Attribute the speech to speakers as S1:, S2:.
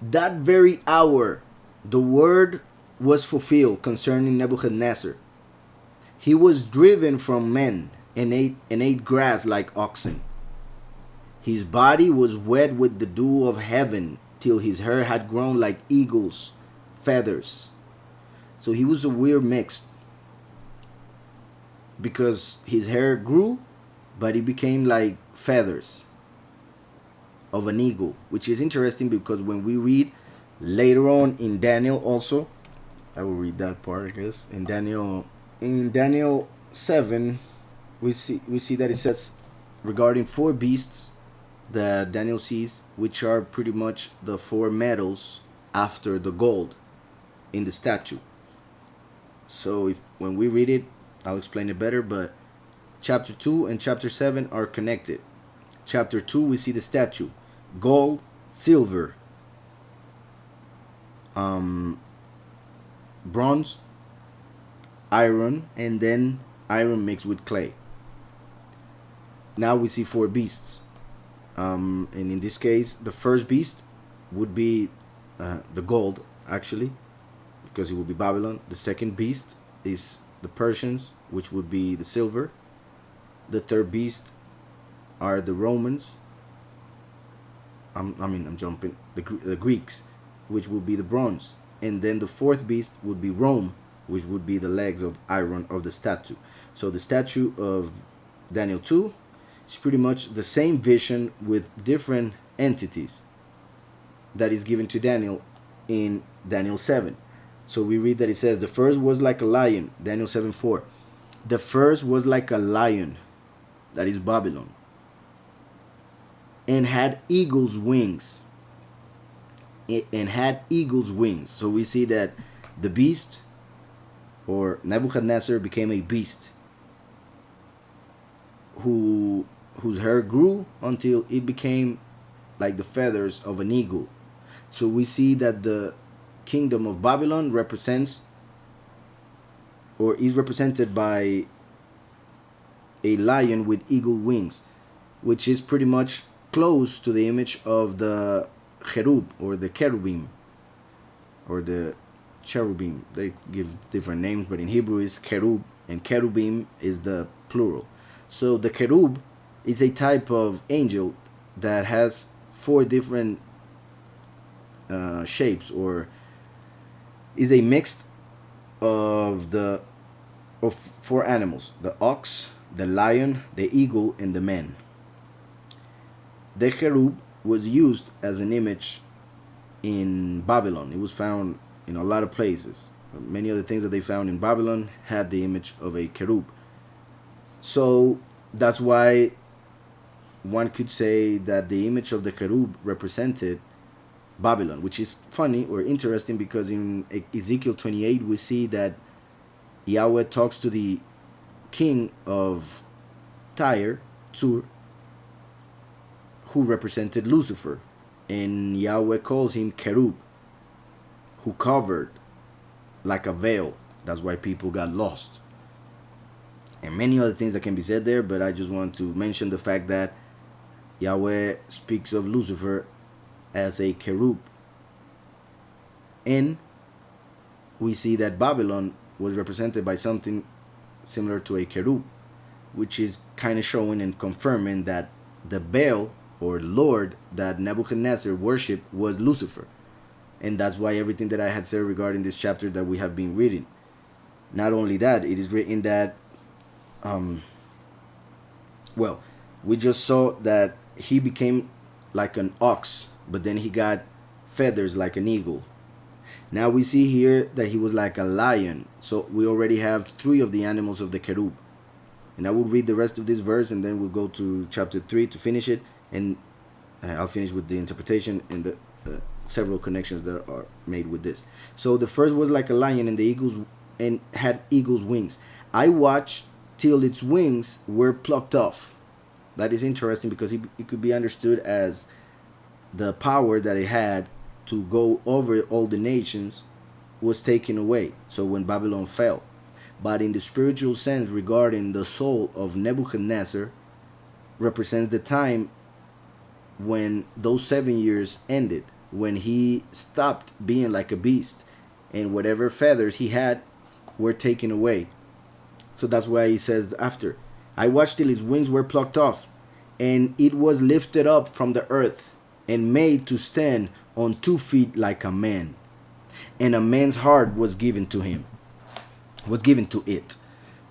S1: That very hour, the word was fulfilled concerning Nebuchadnezzar. He was driven from men and ate grass like oxen. His body was wet with the dew of heaven till his hair had grown like eagle's feathers. So he was a weird mix because his hair grew, but it became like feathers of an eagle, which is interesting because when we read later on in Daniel also, I will read that part, I guess. In Daniel 7, we see that it says regarding four beasts that Daniel sees, which are pretty much the four metals after the gold in the statue. So when we read it, I'll explain it better, but chapter 2 and chapter 7 are connected. Chapter 2, we see the statue, gold, silver, bronze, iron, and then iron mixed with clay. Now we see four beasts. And in this case, the first beast would be the gold, actually, because it would be Babylon. The second beast is the Persians, which would be the silver. The third beast are the Romans. I'm jumping. The Greeks, which would be the bronze. And then the fourth beast would be Rome, which would be the legs of iron of the statue. So the statue of Daniel 2 is pretty much the same vision with different entities that is given to Daniel in Daniel 7. So we read that it says, the first was like a lion, Daniel 7:4. The first was like a lion, that is Babylon, and had eagle's wings. And had eagle's wings. So we see that the beast, or Nebuchadnezzar, became a beast whose hair grew until it became like the feathers of an eagle. So we see that the kingdom of Babylon represents, or is represented by, a lion with eagle wings, which is pretty much close to the image of the cherub, or the cherubim, or the cherubim. They give different names, but in Hebrew is cherub, and cherubim is the plural. So the cherub is a type of angel that has four different shapes, or is a mix of four animals: the ox, the lion, the eagle, and the man. The cherub was used as an image in Babylon. It was found in a lot of places. Many of the things that they found in Babylon had the image of a cherub. So that's why one could say that the image of the cherub represented Babylon, which is funny or interesting because in Ezekiel 28 we see that Yahweh talks to the king of Tyre, Tur, who represented Lucifer, and Yahweh calls him cherub, who covered like a veil. That's why people got lost. And many other things that can be said there, but I just want to mention the fact that Yahweh speaks of Lucifer as a cherub. And we see that Babylon was represented by something similar to a cherub, which is kind of showing and confirming that the Baal, or Lord, that Nebuchadnezzar worshipped was Lucifer. And that's why everything that I had said regarding this chapter that we have been reading. Not only that, it is written that, we just saw that he became like an ox, but then he got feathers like an eagle. Now we see here that he was like a lion. So we already have three of the animals of the cherub. And I will read the rest of this verse, and then we'll go to chapter 3 to finish it. And I'll finish with the interpretation and the several connections that are made with this. So the first was like a lion, and had eagle's wings. I watched till its wings were plucked off. That is interesting because it could be understood as the power that it had to go over all the nations was taken away. So when Babylon fell. But in the spiritual sense regarding the soul of Nebuchadnezzar, represents the time when those 7 years ended. when he stopped being like a beast, and whatever feathers he had were taken away. So that's why he says after, I watched till his wings were plucked off, and it was lifted up from the earth, and made to stand on 2 feet like a man. And a man's heart was given to him, was given to it.